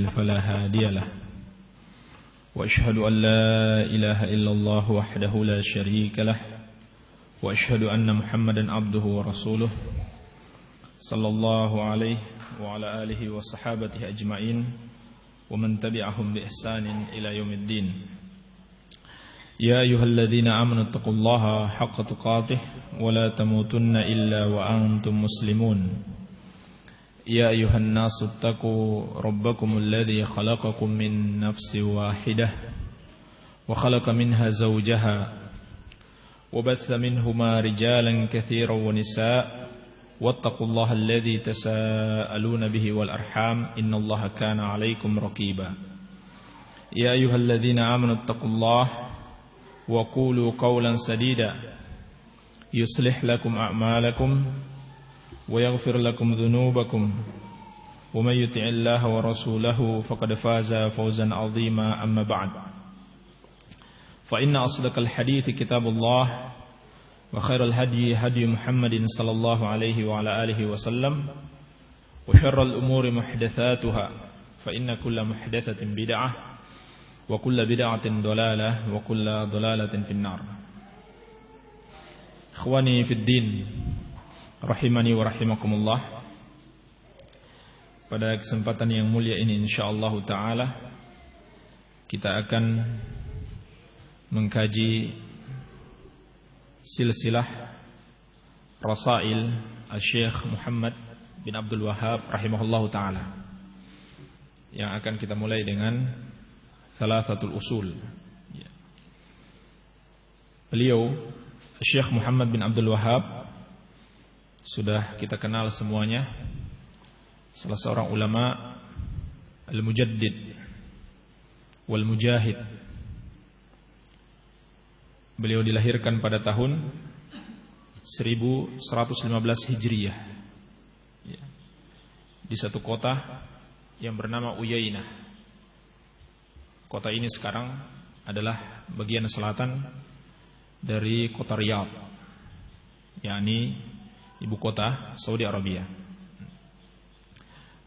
يضلل فلا هادي له وأشهد أن لا إله إلا الله وحده لا شريك له وأشهد أن محمدا عبده ورسوله صلى الله عليه وعلى آله وصحابته أجمعين ومن تبعهم بإحسان إلى يوم الدين. يا أيها الذين آمنوا اتقوا الله حق تقاته ولا تموتن إلا وأنتم مسلمون. يا أيها الناس اتقوا ربكم الذي خلقكم من نفس واحدة وخلق منها زوجها وبث منهما رجالا كثيرا ونساء واتقوا الله الذي تساءلون به والأرحام إن الله كان عليكم رقيبا. يا أيها الذين آمنوا اتقوا الله وقولوا قولا سديدا يصلح لكم أعمالكم ويغفر لكم ذنوبكم ومن يطع الله ورسوله فقد فاز فوزا عظيما. أما بعد فإن أصدق الحديث كتاب الله وخير الهدي هدي محمد صلى الله عليه وعلى آله وسلم وشر الأمور محدثاتها فإن كل محدثة بدعة وكل بدعة ضلالة وكل ضلالة في النار. Ikhwani fid din, rahimani wa rahimakumullah. Pada kesempatan yang mulia ini insyaallah taala kita akan mengkaji silsilah Rasail Al-Syekh Muhammad bin Abdul Wahhab rahimahullahu taala, yang akan kita mulai dengan Thalathatul Usul. Beliau Syekh Muhammad bin Abdul Wahhab sudah kita kenal semuanya, salah seorang ulama al-mujaddid wal mujahid. Beliau dilahirkan pada tahun 1115 Hijriyah di satu kota yang bernama Uyainah. Kota ini sekarang adalah bagian selatan dari kota Riyadh, yakni ibu kota Saudi Arabia.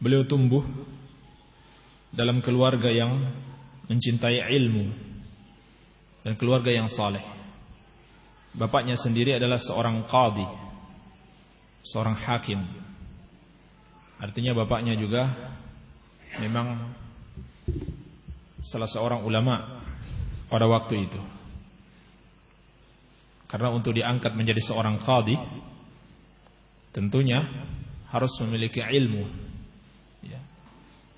Beliau tumbuh dalam keluarga yang mencintai ilmu dan keluarga yang saleh. Bapaknya sendiri adalah seorang qadhi, seorang hakim. Artinya bapaknya juga memang salah seorang ulama pada waktu itu. Karena untuk diangkat menjadi seorang qadhi tentunya harus memiliki ilmu,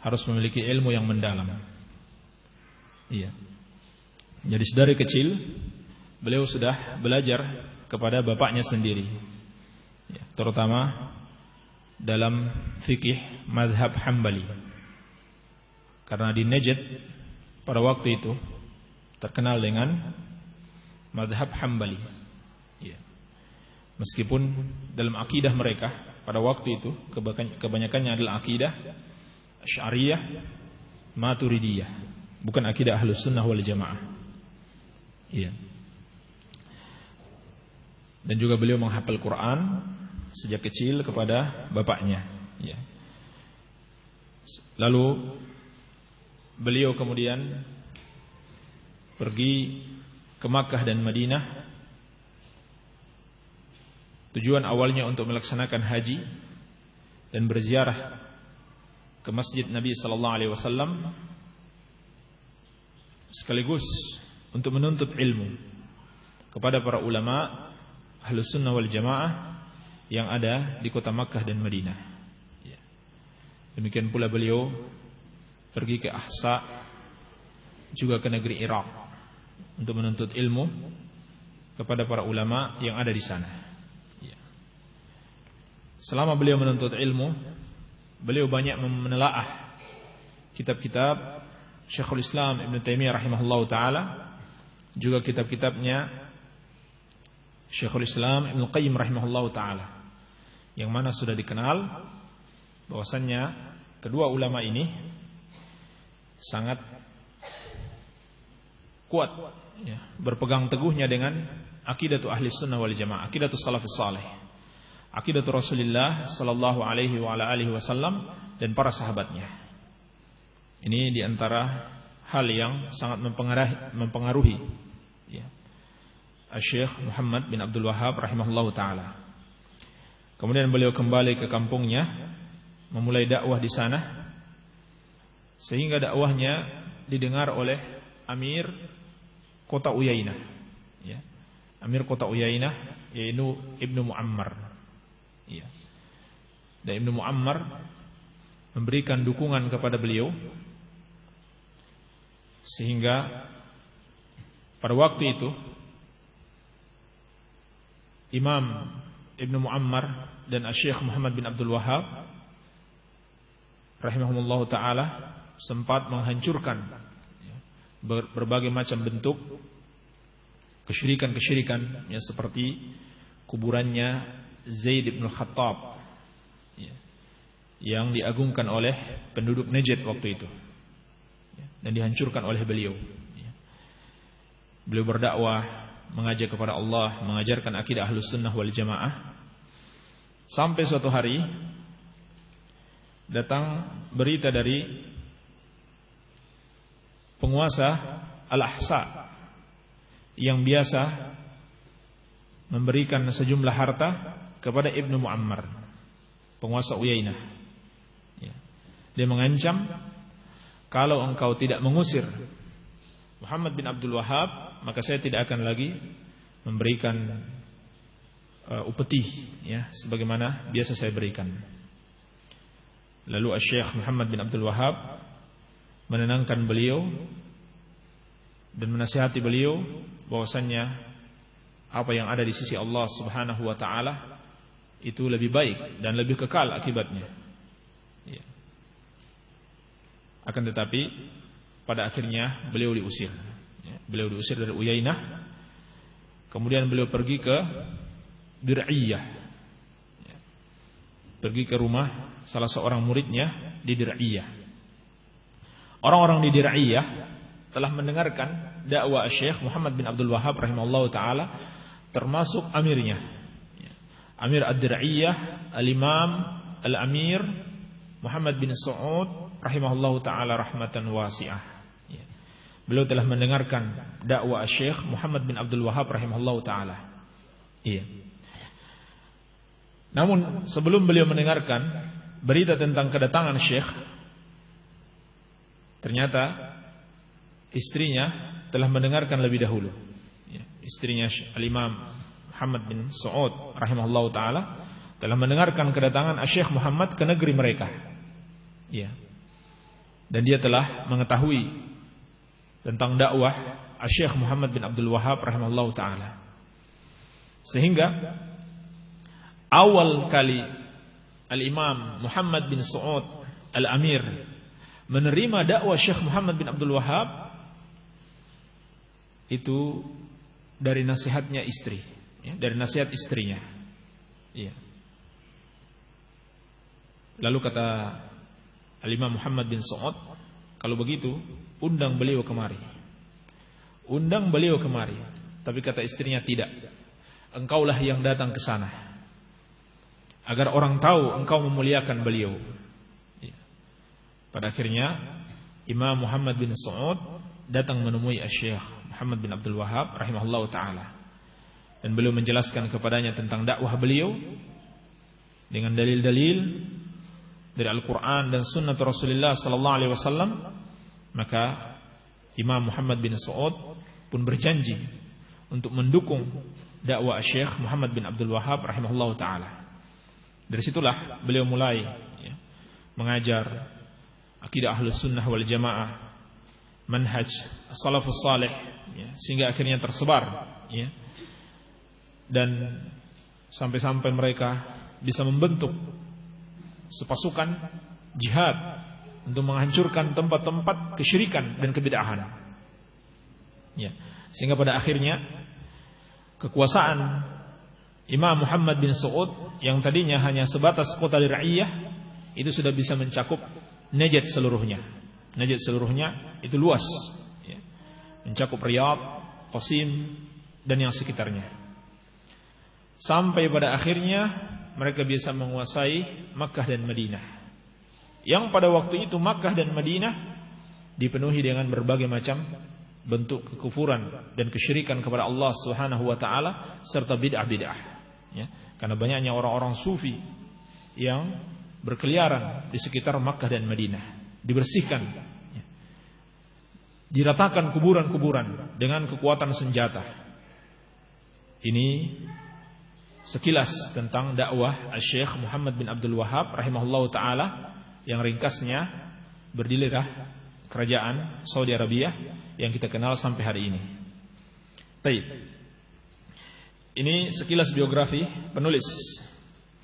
harus memiliki ilmu yang mendalam. Jadi sedari kecil beliau sudah belajar kepada bapaknya sendiri, terutama dalam fikih mazhab Hambali. Karena di Najd pada waktu itu terkenal dengan mazhab Hambali. Meskipun dalam akidah mereka pada waktu itu kebanyakannya adalah akidah Asy'ariyah, Maturidiyah, bukan akidah Ahlus Sunnah wal Jamaah. Dan juga beliau menghafal Quran sejak kecil kepada bapaknya. Lalu beliau kemudian pergi ke Makkah dan Madinah. Tujuan awalnya untuk melaksanakan haji dan berziarah ke Masjid Nabi sallallahu alaihi wasallam, sekaligus untuk menuntut ilmu kepada para ulama Ahlus Sunnah wal Jamaah yang ada di kota Makkah dan Madinah. Demikian pula beliau pergi ke Ahsa, juga ke negeri Irak, untuk menuntut ilmu kepada para ulama yang ada di sana. Selama beliau menuntut ilmu, beliau banyak menelaah kitab-kitab Syekhul Islam Ibn Taimiyah rahimahullahu taala, juga kitab-kitabnya Syekhul Islam Ibn Qayyim rahimahullahu taala, yang mana sudah dikenal bahwasannya kedua ulama ini sangat kuat berpegang teguhnya dengan akidatu ahli sunnah wal jamaah, akidatu salafus salih, akidatu Rasulullah sallallahu alaihi wa ala alihi wasallam dan para sahabatnya. Ini Ini diantara hal yang sangat mempengaruhi ya, Syekh Muhammad bin Abdul Wahhab rahimahullahu taala. Kemudian beliau kembali ke kampungnya, memulai dakwah di sana, sehingga dakwahnya didengar oleh Amir kota Uyainah ya. Amir kota Uyainah yaitu Ibnu Muammar ya. Dan Ibnu Muammar memberikan dukungan kepada beliau, sehingga pada waktu itu Imam Ibnu Muammar dan Syekh Muhammad bin Abdul Wahhab rahimahumullah ta'ala sempat menghancurkan berbagai macam bentuk kesyirikan-kesyirikan ya, seperti kuburannya Zaid bin Khattab ya, yang diagungkan oleh penduduk Najd waktu itu ya, dan dihancurkan oleh beliau ya. Beliau berdakwah, mengajak kepada Allah, mengajarkan akidah Ahlus Sunnah wal Jamaah, sampai suatu hari datang berita dari penguasa Al-Ahsa yang biasa memberikan sejumlah harta kepada Ibnu Muammar, penguasa Uyainah ya. Dia mengancam, kalau engkau tidak mengusir Muhammad bin Abdul Wahhab, maka saya tidak akan lagi memberikan upeti ya, sebagaimana biasa saya berikan. Lalu Syekh Muhammad bin Abdul Wahhab menenangkan beliau dan menasihati beliau bahwasannya apa yang ada di sisi Allah Subhanahu wa taala itu lebih baik dan lebih kekal akibatnya ya. Akan tetapi pada akhirnya beliau diusir ya. Beliau diusir dari Uyainah. Kemudian beliau pergi ke Dir'iyah ya. Pergi ke rumah salah seorang muridnya di Dir'iyah. Orang-orang di Dir'iyah telah mendengarkan dakwah Syekh Muhammad bin Abdul Wahhab rahimahullahu taala, termasuk amirnya ya. Amir ad-Dir'iyah Al-Imam Al-Amir Muhammad bin Saud rahimahullahu taala rahmatan wasi'ah ya. Beliau telah mendengarkan dakwah Syekh Muhammad bin Abdul Wahhab rahimahullahu taala iya. Namun sebelum beliau mendengarkan berita tentang kedatangan Syekh, ternyata istrinya telah mendengarkan lebih dahulu ya. Istrinya Al-Imam Muhammad bin Saud rahimahullahu taala telah mendengarkan kedatangan Syekh Muhammad ke negeri mereka ya. Dan dia telah mengetahui tentang dakwah Syekh Muhammad bin Abdul Wahhab rahimahullahu taala, sehingga awal kali Al-Imam Muhammad bin Saud Al-Amir menerima dakwah Syekh Muhammad bin Abdul Wahhab itu dari nasihatnya istri ya, dari nasihat istrinya ya. Lalu kata Al-Imam Muhammad bin Saud, kalau begitu undang beliau kemari. Undang beliau kemari. Tapi kata istrinya, tidak, engkaulah yang datang ke sana, agar orang tahu engkau memuliakan beliau ya. Pada akhirnya Imam Muhammad bin Saud datang menemui Syekh Muhammad bin Abdul Wahhab rahimahullahu taala, dan beliau menjelaskan kepadanya tentang dakwah beliau dengan dalil-dalil dari Al-Quran dan Sunnah Rasulullah sallallahu alaihi wasallam. Maka Imam Muhammad bin Saud pun berjanji untuk mendukung dakwah Syekh Muhammad bin Abdul Wahhab rahimahullahu taala. Dari situlah beliau mulai ya, mengajar akidah Ahlus Sunnah wal Jamaah, manhaj as-salafus salih ya, sehingga akhirnya tersebar ya. Dan sampai-sampai mereka bisa membentuk sepasukan jihad untuk menghancurkan tempat-tempat kesyirikan dan kebid'ahan ya. Sehingga pada akhirnya kekuasaan Imam Muhammad bin Saud yang tadinya hanya sebatas kota Dir'iyah itu sudah bisa mencakup Najd seluruhnya. Najd seluruhnya itu luas ya. Mencakup Riyadh, Qasim dan yang sekitarnya. Sampai pada akhirnya mereka bisa menguasai Makkah dan Madinah, yang pada waktu itu Makkah dan Madinah dipenuhi dengan berbagai macam bentuk kekufuran dan kesyirikan kepada Allah Subhanahu wa taala serta bid'ah-bid'ah, ya. Karena banyaknya orang-orang sufi yang berkeliaran di sekitar Makkah dan Madinah, dibersihkan, ya. Diratakan kuburan-kuburan dengan kekuatan senjata. Ini sekilas tentang dakwah Syekh Muhammad bin Abdul Wahhab rahimahullahu taala, yang ringkasnya berdilirah kerajaan Saudi Arabia yang kita kenal sampai hari ini. Baik. Ini sekilas biografi penulis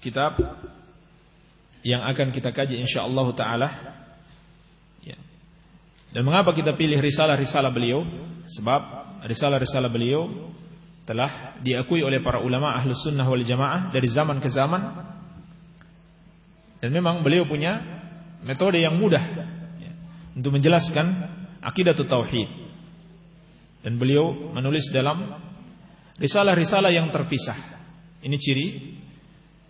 kitab yang akan kita kaji insyaallah taala. Ya. Dan mengapa kita pilih risalah-risalah beliau? Sebab risalah-risalah beliau telah diakui oleh para ulama Ahlus Sunnah wal Jamaah dari zaman ke zaman. Dan memang beliau punya metode yang mudah, ya, untuk menjelaskan aqidatut tauhid. Dan beliau menulis dalam risalah-risalah yang terpisah. Ini ciri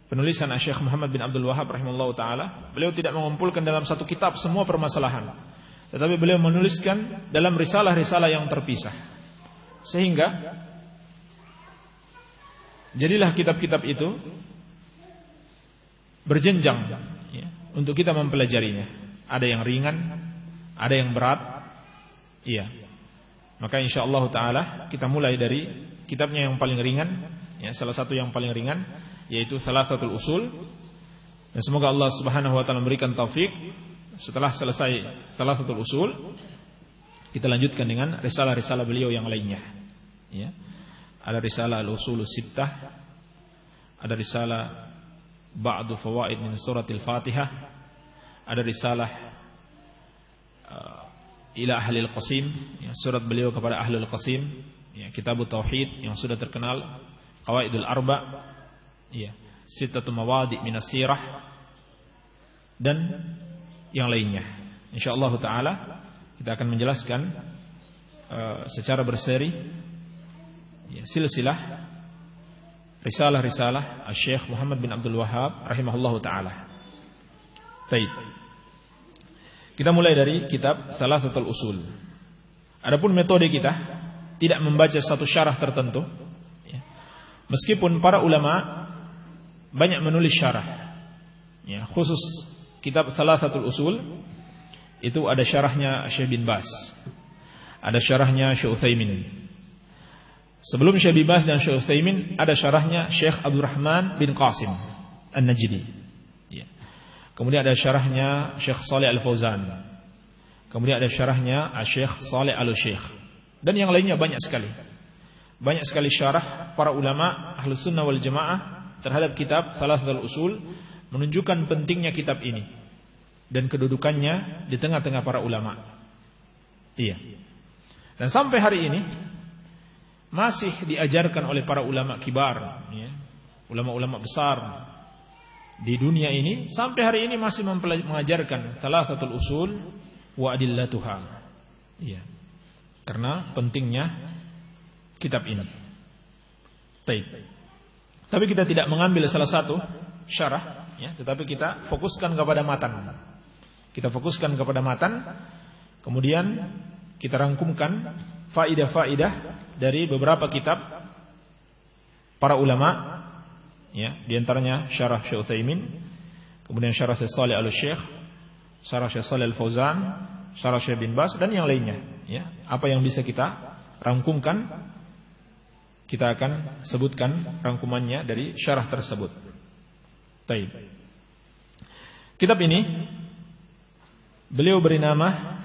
penulisan Syekh Muhammad bin Abdul Wahhab rahimahullahu taala. Beliau tidak mengumpulkan dalam satu kitab semua permasalahan, tetapi beliau menuliskan dalam risalah-risalah yang terpisah. Sehingga jadilah kitab-kitab itu berjenjang, ya, untuk kita mempelajarinya. Ada yang ringan, ada yang berat. Iya. Maka insyaallah taala kita mulai dari kitabnya yang paling ringan, ya, salah satu yang paling ringan yaitu Thalathatul Usul. Dan semoga Allah Subhanahu wa taala memberikan taufik setelah selesai Thalathatul Usul kita lanjutkan dengan risalah-risalah beliau yang lainnya, ya. Ada risalah Al-Usulus Sittah, ada risalah Ba'du Fawaid min Suratil Fatihah, ada risalah Ila Ahlil Qasim, ya, surat beliau kepada Ahlul Qasim, ya, Kitabut Tauhid yang sudah terkenal, Qawaidul Arba', ya, Sittatu Mawadi' minas Sirah, dan yang lainnya. Insyaallah taala kita akan menjelaskan secara berseri, ya, silsilah risalah-risalah Syekh Muhammad bin Abdul Wahhab rahimahullahu taala. Baik. Kita mulai dari kitab Thalathatul Usul. Adapun metode kita tidak membaca satu syarah tertentu, ya. Meskipun para ulama banyak menulis syarah, ya, khusus kitab Thalathatul Usul itu ada syarahnya Syekh bin Baz, ada syarahnya Syekh Utsaimin. Sebelum Syekh bin Baz dan Syekh Utsaimin ada syarahnya Syekh Abdurrahman bin Qasim An-Najdi, ya. Kemudian ada syarahnya Syekh Shalih Al-Fauzan. Kemudian ada syarahnya Syekh Shalih Al-Syekh, dan yang lainnya banyak sekali. Banyak sekali syarah para ulama Ahlus Sunnah wal Jamaah terhadap kitab Thalathatul Usul, menunjukkan pentingnya kitab ini dan kedudukannya di tengah-tengah para ulama. Iya. Dan sampai hari ini masih diajarkan oleh para ulama kibar, ya, ulama-ulama besar di dunia ini, sampai hari ini masih mengajarkan Thalathatul Usul wa adillatuha. Iya. Karena pentingnya kitab ini. Baik. Tapi kita tidak mengambil salah satu syarah, ya, tetapi kita fokuskan kepada matan. Kita fokuskan kepada matan, kemudian kita rangkumkan faidah-faidah dari beberapa kitab para ulama, ya, di antaranya syarah Syekh Utsaimin, kemudian syarah Syekh Shalih Al-Syekh, syarah Syekh Shalih Al-Fauzan, syarah Syekh bin Baz, dan yang lainnya, ya. Apa yang bisa kita rangkumkan, kita akan sebutkan rangkumannya dari syarah tersebut. Baik. Kitab ini beliau beri nama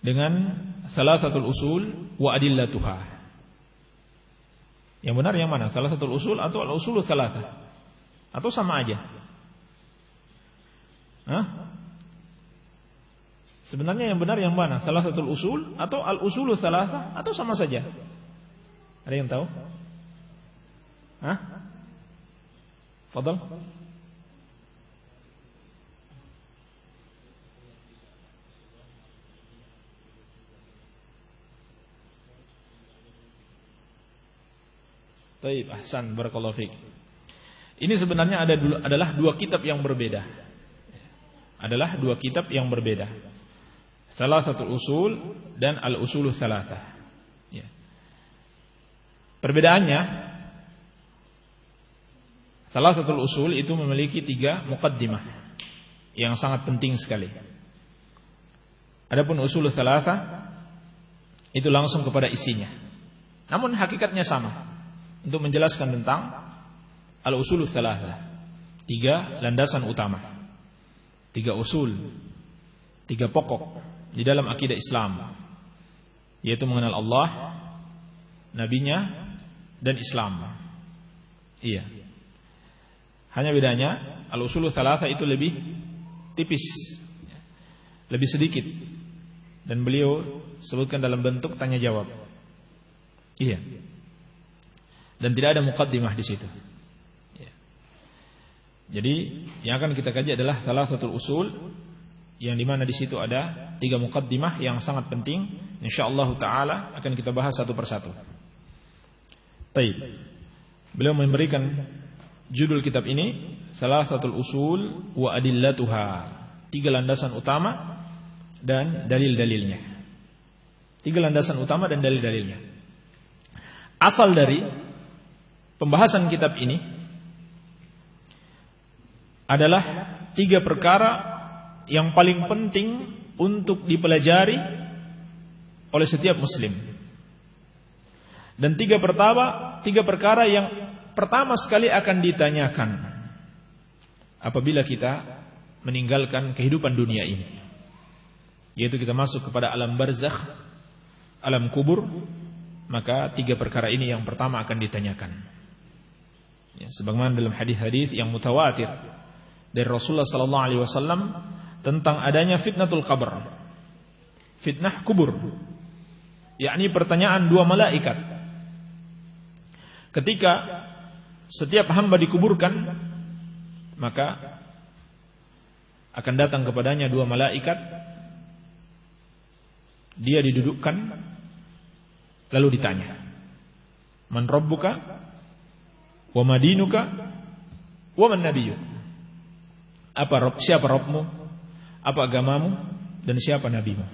dengan Thalathatul Usul wa adillatuha. Yang benar yang mana? Thalathatul Usul atau Al-Usulu Thalatha? Atau sama aja? Hah? Sebenarnya yang benar yang mana? Thalathatul Usul atau Al-Usulu Thalatha, atau sama saja? Ada yang tahu? Hah? Fadal. Baik, ahsan, barakallahu fiik. Ini sebenarnya adalah dua kitab yang berbeda. adalah dua kitab yang berbeda. Thalathatul Usul dan Al-Usulul Thalathah. Ya. Perbedaannya, Thalathatul Usul itu memiliki 3 muqaddimah yang sangat penting sekali. Adapun Usulul Thalathah itu langsung kepada isinya. Namun hakikatnya sama untuk menjelaskan tentang Al-Usulul Thalathah. 3 landasan utama. 3 usul, 3 pokok di dalam akidah Islam, yaitu mengenal Allah, nabinya, dan Islam. Iya. Hanya bedanya Al-Usulul Thalathah itu lebih tipis, lebih sedikit, dan beliau sebutkan dalam bentuk tanya jawab. Iya. Dan tidak ada muqaddimah di situ. Jadi yang akan kita kaji adalah Thalathatul Usul, yang dimana di situ ada 3 muqaddimah yang sangat penting. Insyaallah taala akan kita bahas satu persatu. Baik. Beliau memberikan judul kitab ini Thalathatul Usul wa Adillatuha, 3 landasan utama dan dalil-dalilnya. 3 landasan utama dan dalil-dalilnya. Asal dari pembahasan kitab ini adalah 3 perkara yang paling penting untuk dipelajari oleh setiap muslim. Dan 3 perkara yang pertama sekali akan ditanyakan apabila kita meninggalkan kehidupan dunia ini, yaitu kita masuk kepada alam barzakh, alam kubur. Maka 3 perkara ini yang pertama akan ditanyakan, ya, sebagaimana dalam hadis-hadis yang mutawatir dari Rasulullah sallallahu alaihi wasallam tentang adanya fitnatul qabr, fitnah kubur, yakni pertanyaan 2 malaikat. Ketika setiap hamba dikuburkan, maka akan datang kepadanya 2 malaikat. Dia didudukkan, lalu ditanya, man rabbuka wa madinuka wa man nabiyyuk. Siapa Rabbmu, apa agamamu, dan siapa nabimu.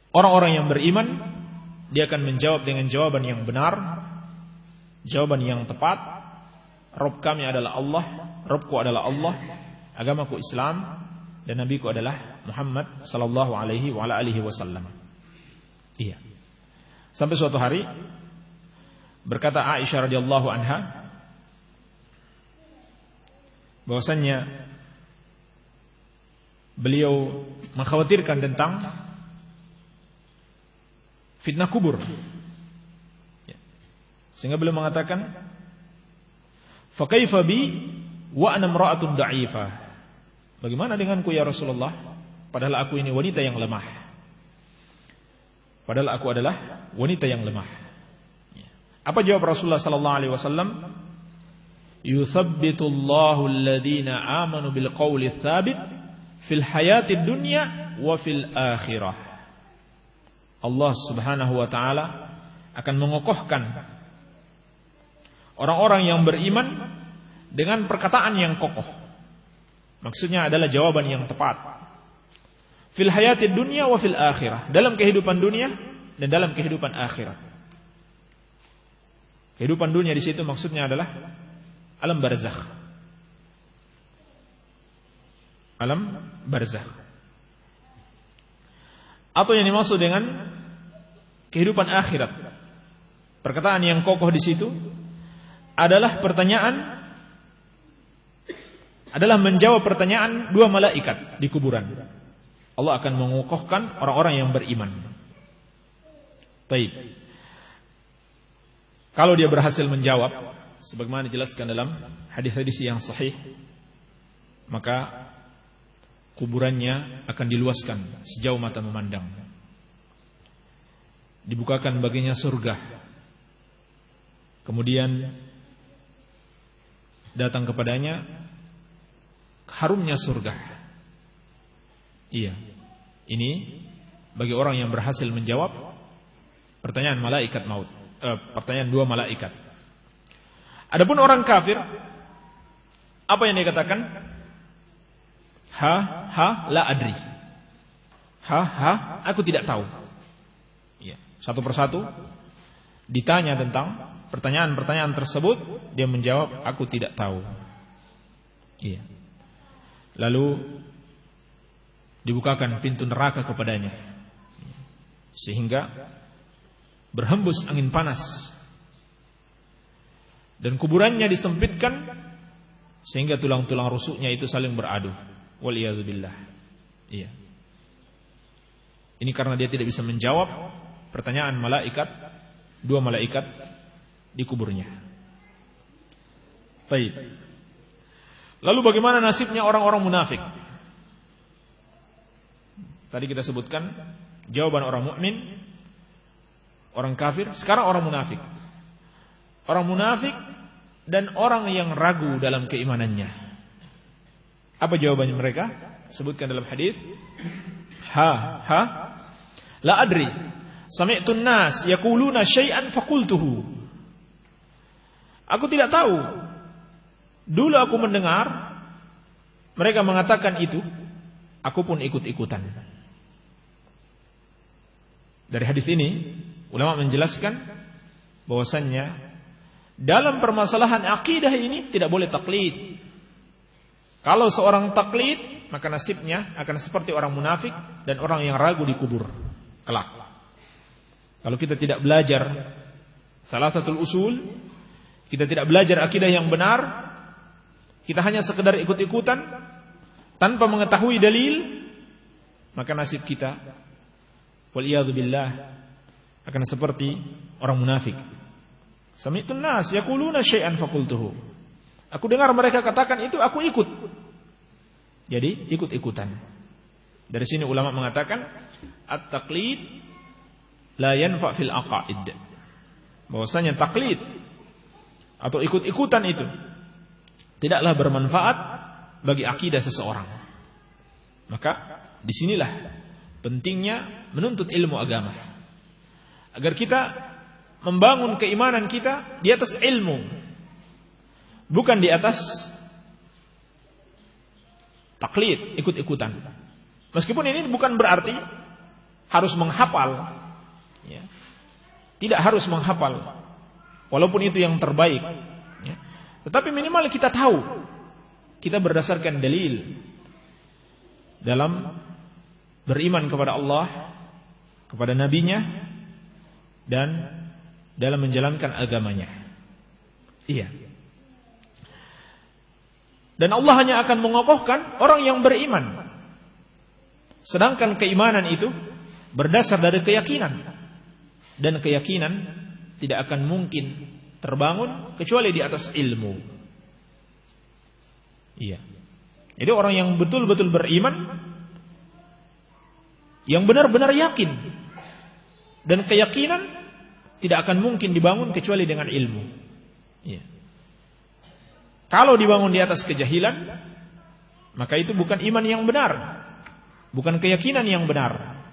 Orang-orang yang beriman, dia akan menjawab dengan jawaban yang benar, jawaban yang tepat. Rabb kami adalah Allah, Rabbku adalah Allah, agamaku Islam, dan nabiku adalah Muhammad sallallahu alaihi wa ala alihi wasallam. Iya. Sampai suatu hari berkata Aisyah radhiyallahu anha bahwasannya beliau mengkhawatirkan tentang fitnah kubur, sehingga beliau mengatakan, fa kaifa bi wa ana imra'atun da'ifah. Bagaimana denganku ya Rasulullah, padahal aku ini wanita yang lemah. Padahal aku adalah wanita yang lemah. Apa jawab Rasulullah sallallahu alaihi wasallam? Yuthabbitullahu alladhina amanu bil qawli tsabit fil hayatid dunya wa fil akhirah. Allah Subhanahu wa taala akan mengokohkan orang-orang yang beriman dengan perkataan yang kokoh. Maksudnya adalah jawaban yang tepat. Fil hayatid dunya wa fil akhirah, dalam kehidupan dunia dan dalam kehidupan akhirat. Kehidupan dunia di situ maksudnya adalah alam barzakh. Alam barzakh. Atau yang dimaksud dengan kehidupan akhirat, perkataan yang kokoh di situ adalah adalah menjawab pertanyaan 2 malaikat di kuburan. Allah akan mengokohkan orang-orang yang beriman. Baik. Kalau dia berhasil menjawab sebagaimana dijelaskan dalam hadis-hadis yang sahih, maka kuburannya akan diluaskan sejauh mata memandang. Dibukakan baginya surga. Kemudian datang kepadanya harumnya surga. Iya. Ini bagi orang yang berhasil menjawab pertanyaan malaikat maut, pertanyaan 2 malaikat. Adapun orang kafir, apa yang dikatakan? la adri. Aku tidak tahu. Ya, satu persatu ditanya tentang pertanyaan-pertanyaan tersebut, dia menjawab, aku tidak tahu. Iya. Lalu dibukakan pintu neraka kepadanya, sehingga berhembus angin panas, dan kuburannya disempitkan sehingga tulang-tulang rusuknya itu saling beradu. Waliyadzubillah. Iya. Ini karena dia tidak bisa menjawab pertanyaan malaikat, 2 malaikat di kuburnya. Baik. Lalu bagaimana nasibnya orang-orang munafik? Tadi kita sebutkan jawaban orang mukmin, orang kafir, sekarang orang munafik. Orang munafik dan orang yang ragu dalam keimanannya. Apa jawabannya mereka? Sebutkan dalam hadis. La adri. Sami'tun nas yaquluna syai'an faqultuhu. Aku tidak tahu. Dulu aku mendengar mereka mengatakan itu, aku pun ikut-ikutan. Dari hadis ini, ulama menjelaskan bahwasannya dalam permasalahan akidah ini tidak boleh taklid. Kalau seorang taklid, maka nasibnya akan seperti orang munafik dan orang yang ragu di kubur kelak. Kalau kita tidak belajar salasatul usul, kita tidak belajar akidah yang benar, kita hanya sekedar ikut-ikutan tanpa mengetahui dalil, maka nasib kita waliyadzubillah akan seperti orang munafik. Sami'tun nas yaquluna syai'an faqultuhu. Aku dengar mereka katakan itu, aku ikut. Jadi ikut-ikutan. Dari sini ulama mengatakan at-taqlid la yanfa' fil aqaid. Bahwasanya taklid atau ikut-ikutan itu tidaklah bermanfaat bagi akidah seseorang. Maka disinilah pentingnya menuntut ilmu agama, agar kita membangun keimanan kita di atas ilmu, bukan di atas taklid, ikut-ikutan. Meskipun ini bukan berarti harus menghafal, ya. Tidak harus menghafal, walaupun itu yang terbaik, ya. Tetapi minimal kita tahu, kita berdasarkan dalil dalam beriman kepada Allah, kepada nabinya, dan dalam menjalankan agamanya. Iya. Dan Allah hanya akan mengokohkan orang yang beriman. Sedangkan keimanan itu berdasar dari keyakinan. Dan keyakinan tidak akan mungkin terbangun kecuali di atas ilmu. Iya. Jadi orang yang betul-betul beriman, yang benar-benar yakin, dan keyakinan tidak akan mungkin dibangun kecuali dengan ilmu. Iya. Kalau dibangun di atas kejahilan, maka itu bukan iman yang benar, bukan keyakinan yang benar.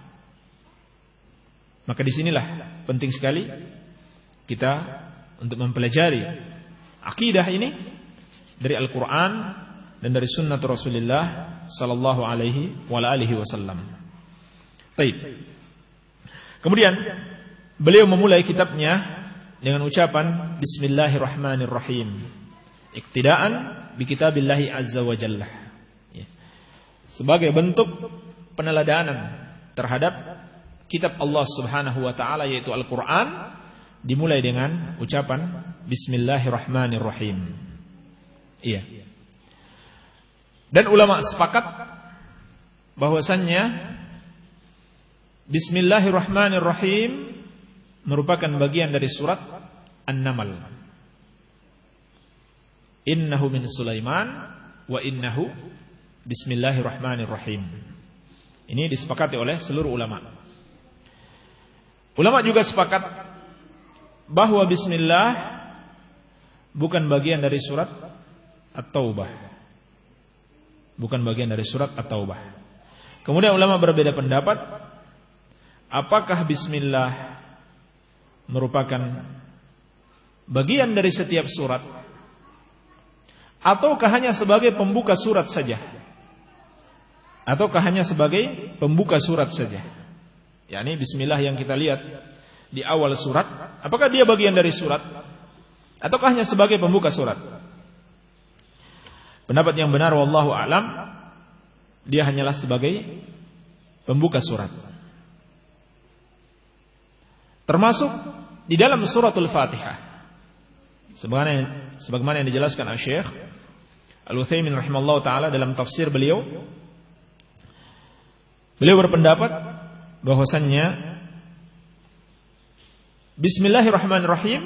Maka disinilah penting sekali kita untuk mempelajari akidah ini dari Al-Quran dan dari Sunnah Rasulullah Sallallahu Alaihi Wasallam. Baik. Kemudian beliau memulai kitabnya dengan ucapan Bismillahirrahmanirrahim, iktidaan bi kitabillahi azza wa jalla, ya. Sebagai bentuk peneladanan terhadap kitab Allah Subhanahu wa taala, yaitu Al-Qur'an, dimulai dengan ucapan Bismillahirrahmanirrahim. Iya. Dan ulama sepakat bahwasannya Bismillahirrahmanirrahim merupakan bagian dari surat An-Naml. Innahu min Sulaiman wa innahu Bismillahirrahmanirrahim. Ini disepakati oleh seluruh ulama. Ulama juga sepakat bahwa Bismillah bukan bagian dari surat At-Taubah. Bukan bagian dari surat At-Taubah. Kemudian ulama berbeda pendapat, apakah Bismillah merupakan bagian dari setiap surat, ataukah hanya sebagai pembuka surat saja. ataukah hanya sebagai pembuka surat saja? yakni bismillah yang kita lihat di awal surat, apakah dia bagian dari surat ataukah hanya sebagai pembuka surat? Pendapat yang benar wallahu a'lam, dia hanyalah sebagai pembuka surat. Termasuk di dalam suratul Fatihah. Sebagaimana yang dijelaskan oleh Syekh Al-Utsaimin rahimallahu taala dalam tafsir beliau. Beliau berpendapat bahwasannya Bismillahirrahmanirrahim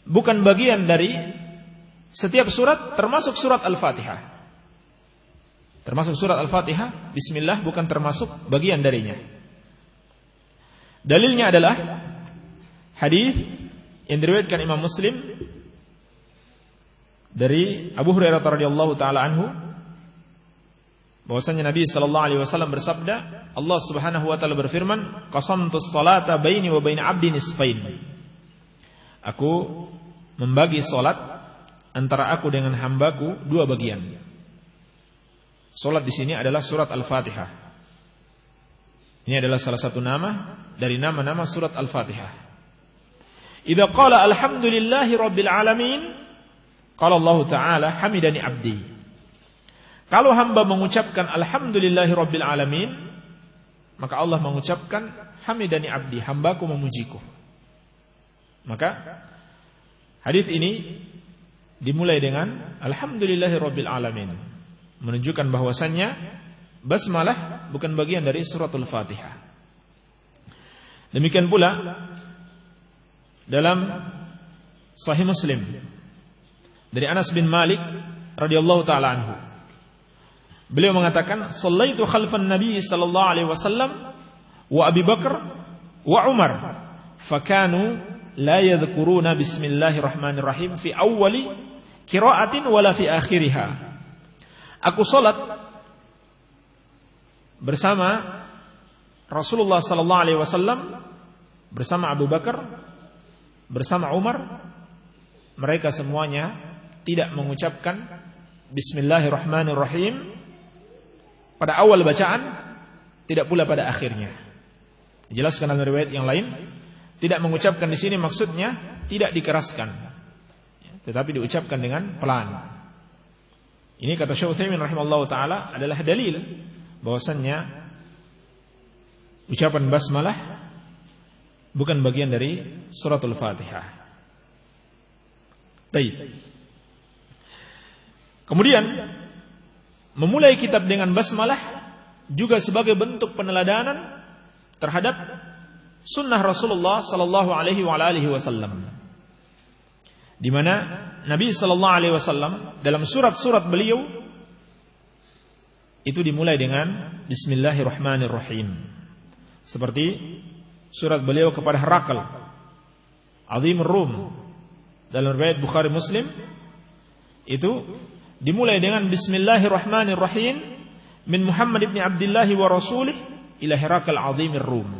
bukan bagian dari setiap surat, termasuk surat Al-Fatihah. Termasuk surat Al-Fatihah, Bismillah bukan termasuk bagian darinya. Dalilnya adalah hadis yang diriwayatkan Imam Muslim dari Abu Hurairah radhiyallahu taala anhu, bahwasanya Nabi sallallahu alaihi wasallam bersabda, Allah Subhanahu wa taala berfirman, qasamtus salata baini wa baina 'abdi nisfain. Aku membagi salat antara aku dengan hambaku dua bagian. Salat di sini adalah surat Al-Fatihah. Ini adalah salah satu nama dari nama-nama surat Al-Fatihah. Idza qala alhamdulillahi rabbil alamin, qala Allah taala hamidani 'abdi. Kalau hamba mengucapkan alhamdulillahi rabbil alamin, maka Allah mengucapkan hamidani 'abdi, hambaku memujiku. Maka hadis ini dimulai dengan alhamdulillahi rabbil alamin, menunjukkan bahwasannya basmalah bukan bagian dari suratul Fatihah. Demikian pula dalam Sahih Muslim dari Anas bin Malik radhiyallahu taala anhu, beliau mengatakan, "Shallaitu khalfan Nabi sallallahu alaihi wasallam wa Abi Bakar wa Umar, fakanu la yadhkuruna bismillahirrahmanirrahim fi awwali qira'atin wala fi akhiriha." Aku salat bersama Rasulullah sallallahu alaihi wasallam, bersama Abu Bakar, bersama Umar. Mereka semuanya tidak mengucapkan bismillahirrahmanirrahim pada awal bacaan, tidak pula pada akhirnya. Dijelaskan dalam riwayat yang lain, tidak mengucapkan di sini maksudnya tidak dikeraskan, tetapi diucapkan dengan pelan. Ini kata Syekh Utsaimin rahimallahu taala adalah dalil bahwasannya ucapan basmalah bukan bagian dari suratul Fatihah. Baik. Kemudian memulai kitab dengan basmalah juga sebagai bentuk peneladanan terhadap sunnah Rasulullah sallallahu alaihi wasallam, di mana Nabi sallallahu alaihi wasallam dalam surat-surat beliau itu dimulai dengan bismillahirrahmanirrahim. Seperti surat beliau kepada Herakl, Azimur Rum, dalam riwayat Bukhari Muslim, itu dimulai dengan bismillahirrahmanirrahim min Muhammad ibn Abdullah wa rasulih ila Herakl Azimur Rum.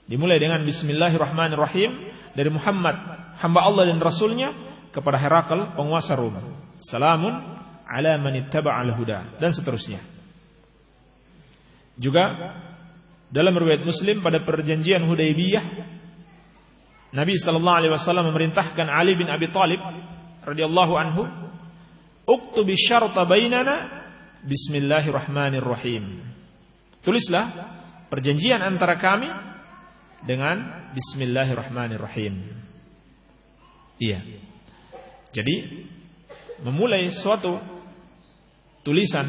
Dimulai dengan bismillahirrahmanirrahim dari Muhammad, hamba Allah dan Rasulnya, kepada Herakl, penguasa Rum. Salamun ala man ittaba'al huda, dan seterusnya. Juga dalam riwayat Muslim pada perjanjian Hudaybiyah, Nabi sallallahu alaihi wasallam memerintahkan Ali bin Abi Thalib radhiyallahu anhu, "Uktubi syarta bainana bismillahirrahmanirrahim." Tulislah perjanjian antara kami dengan bismillahirrahmanirrahim. Iya. Jadi memulai suatu tulisan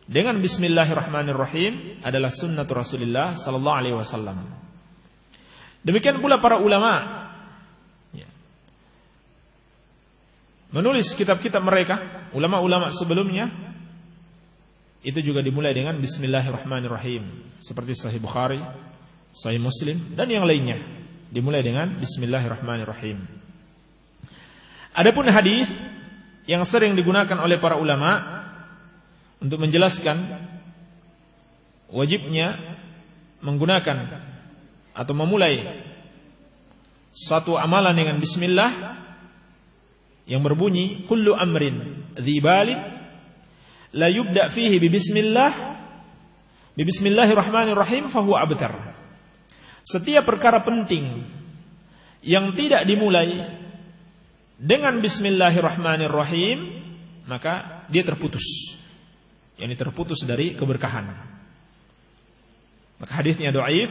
dengan bismillahirrahmanirrahim adalah sunnatul Rasulullah sallallahu alaihi wasallam. Demikian pula para ulama menulis kitab-kitab mereka, ulama-ulama sebelumnya itu juga dimulai dengan bismillahirrahmanirrahim, seperti Sahih Bukhari, Sahih Muslim, dan yang lainnya dimulai dengan bismillahirrahmanirrahim. Adapun hadis yang sering digunakan oleh para ulama untuk menjelaskan wajibnya menggunakan atau memulai suatu amalan dengan bismillah, yang berbunyi kullu amrin dzibalin la yubda fihi bismillahirrahmanirrahim fahuwa abtar. Setiap perkara penting yang tidak dimulai dengan bismillahirrahmanirrahim, maka dia terputus. Yani terputus dari keberkahan. Maka hadisnya dhaif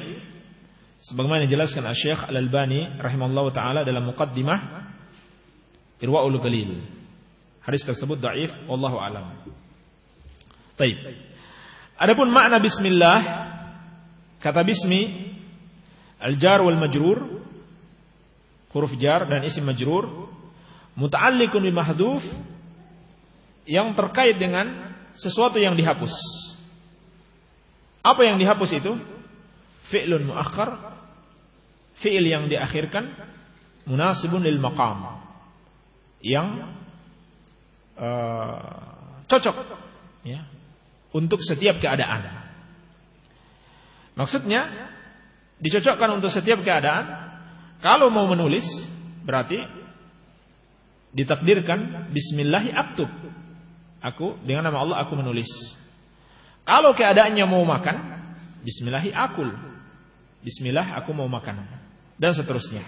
sebagaimana dijelaskan Asy-Syaikh Al-Albani rahimallahu taala dalam muqaddimah Irwaul Ghalil. Hadis tersebut dhaif wallahu alam. Baik. Adapun makna bismillah, kata bismi al-jar wal majrur, huruf jar dan isim majrur, muta'alliqun bi mahdhuf, yang terkait dengan sesuatu yang dihapus. Apa yang dihapus itu? Fi'lun muakhkhar, fi'il yang diakhirkan, munasibun lil maqam, yang cocok ya, untuk setiap keadaan. Maksudnya dicocokkan untuk setiap keadaan. Kalau mau menulis berarti ditakdirkan bismillahi aktub, aku dengan nama Allah aku menulis. Kalau keadaannya mau makan, bismillahi akul, bismillah aku mau makan, dan seterusnya.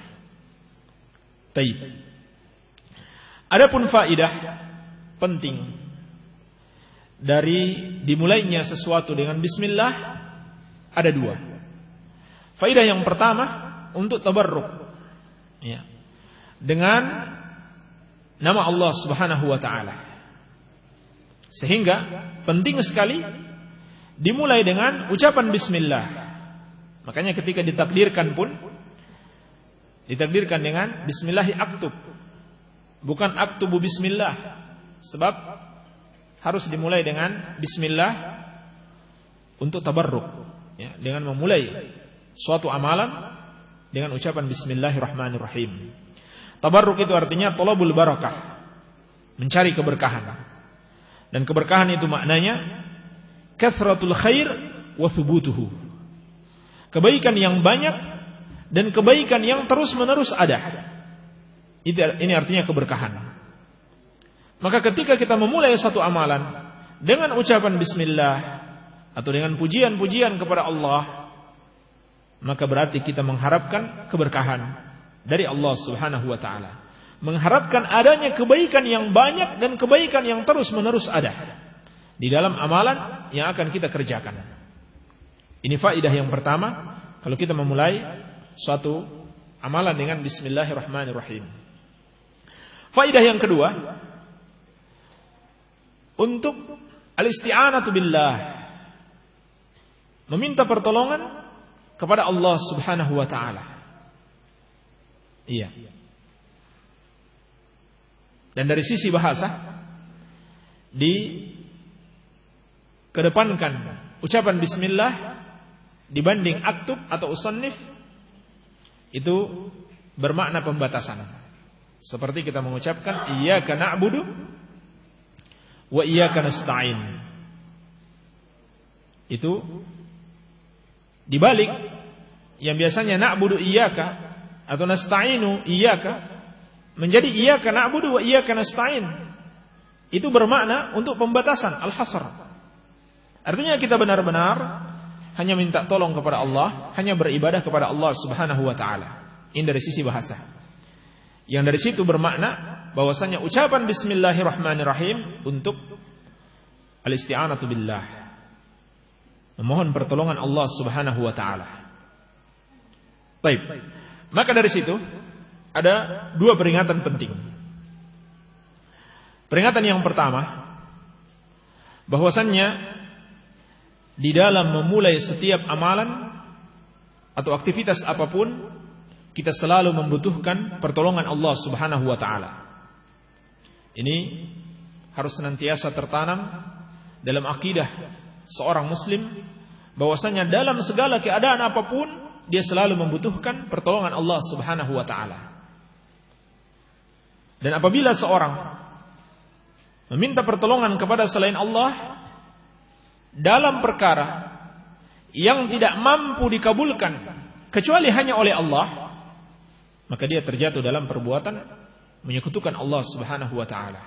Taib. Adapun faidah penting dari dimulainya sesuatu dengan bismillah ada dua. Faidah yang pertama untuk tabarruk ya, dengan nama Allah Subhanahu wa taala. Sehingga penting sekali dimulai dengan ucapan bismillah. Makanya ketika ditakdirkan pun ditakdirkan dengan bismillahi aktub, bukan aktubu bismillah, sebab harus dimulai dengan bismillah untuk tabarruk ya, dengan memulai suatu amalan dengan ucapan bismillahirrahmanirrahim. Tabarruk itu artinya thalabul barakah, mencari keberkahan. Dan keberkahan itu maknanya kathratul khair wa thubutuhu, kebaikan yang banyak dan kebaikan yang terus-menerus ada. Ini artinya keberkahan. Maka ketika kita memulai satu amalan dengan ucapan bismillah atau dengan pujian-pujian kepada Allah, maka berarti kita mengharapkan keberkahan dari Allah Subhanahu wa taala, mengharapkan adanya kebaikan yang banyak dan kebaikan yang terus-menerus ada di dalam amalan yang akan kita kerjakan. Ini faidah yang pertama kalau kita memulai suatu amalan dengan bismillahirrahmanirrahim. Faidah yang kedua, untuk al-isti'anatu billah, meminta pertolongan kepada Allah Subhanahu wa taala. Iya. Dan dari sisi bahasa dikedepankan ucapan bismillah dibanding aktub atau usannif, itu bermakna pembatasan. Seperti kita mengucapkan iyyaka na'budu wa iyyaka nasta'in. Itu dibalik yang biasanya na'budu iyyaka atau nasta'inu iyyaka menjadi iyyaka na'budu wa iyyaka nasta'in. Itu bermakna untuk pembatasan, al-hasr. Artinya kita benar-benar hanya minta tolong kepada Allah, hanya beribadah kepada Allah Subhanahu wa taala. Ini dari sisi bahasa. Yang dari situ bermakna bahwasanya ucapan bismillahirrahmanirrahim untuk al-isti'anatu billah, memohon pertolongan Allah Subhanahu wa taala. Baik. Maka dari situ ada dua peringatan penting. Peringatan yang pertama, bahwasannya di dalam memulai setiap amalan atau aktivitas apapun, kita selalu membutuhkan pertolongan Allah Subhanahu wa taala. Ini harus senantiasa tertanam dalam akidah seorang muslim, bahwasanya dalam segala keadaan apapun dia selalu membutuhkan pertolongan Allah Subhanahu wa taala. Dan apabila seorang meminta pertolongan kepada selain Allah dalam perkara yang tidak mampu dikabulkan kecuali hanya oleh Allah, maka dia terjatuh dalam perbuatan menyekutukan Allah Subhanahu wa taala.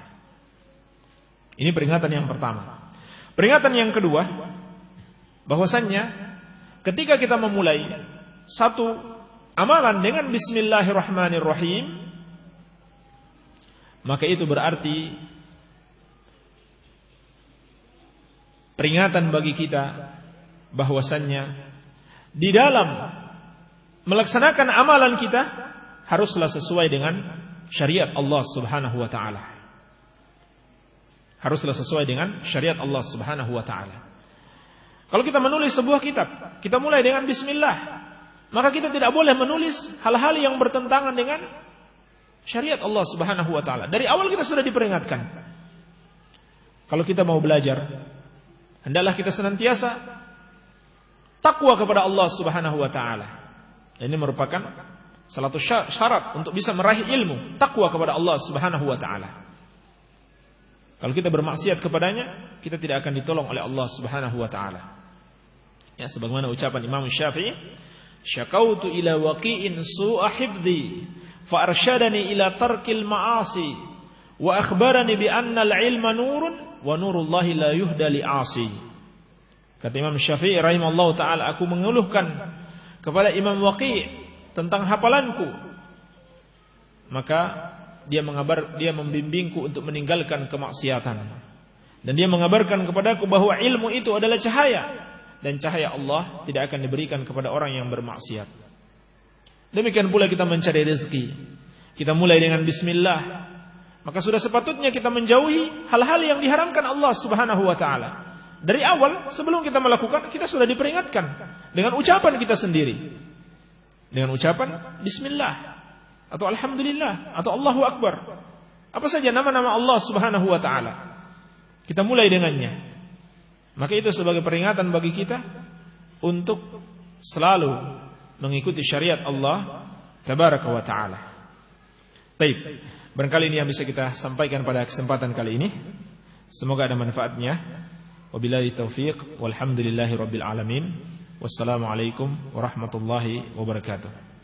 Ini peringatan yang pertama. Peringatan yang kedua, bahwasannya ketika kita memulai satu amalan dengan bismillahirrahmanirrahim, maka itu berarti peringatan bagi kita bahwasannya di dalam melaksanakan amalan kita haruslah sesuai dengan syariat Allah Subhanahu wa taala. Haruslah sesuai dengan syariat Allah Subhanahu wa taala. Kalau kita menulis sebuah kitab, kita mulai dengan bismillah, maka kita tidak boleh menulis hal-hal yang bertentangan dengan syariat Allah Subhanahu wa taala. Dari awal kita sudah diperingatkan. Kalau kita mau belajar, hendaklah kita senantiasa takwa kepada Allah Subhanahu wa taala. Ini merupakan salah satu syarat untuk bisa meraih ilmu, takwa kepada Allah Subhanahu wa taala. Kalau kita bermaksiat kepadanya, kita tidak akan ditolong oleh Allah Subhanahu wa taala. Ya, sebagaimana ucapan Imam Syafi'i, "Syakautu ila waqi'in su'a hifdzi, fa arsyadani ila tarkil ma'asi, wa akhbarani bi anna al-'ilma nurun, wa nurullahi la yuhda li'asi." Kata Imam Syafi'i rahimallahu taala, aku mengeluhkan kepada Imam Waqi' tentang hafalanku, maka dia membimbingku untuk meninggalkan kemaksiatan, dan dia mengabarkan kepadaku bahwa ilmu itu adalah cahaya, dan cahaya Allah tidak akan diberikan kepada orang yang bermaksiat. Demikian pula kita mencari rezeki, kita mulai dengan bismillah, maka sudah sepatutnya kita menjauhi hal-hal yang diharamkan Allah Subhanahu wa taala. Dari awal sebelum kita melakukan, kita sudah diperingatkan dengan ucapan kita sendiri, dengan ucapan bismillah atau alhamdulillah atau Allahu akbar, apa saja nama-nama Allah Subhanahu wa taala, kita mulai dengannya. Maka itu sebagai peringatan bagi kita untuk selalu mengikuti syariat Allah tabaraka wa taala. Baik, barangkali ini yang bisa kita sampaikan pada kesempatan kali ini. Semoga ada manfaatnya. Wabillahi taufiq walhamdulillahi rabbil alamin. Wassalamualaikum warahmatullahi wabarakatuh.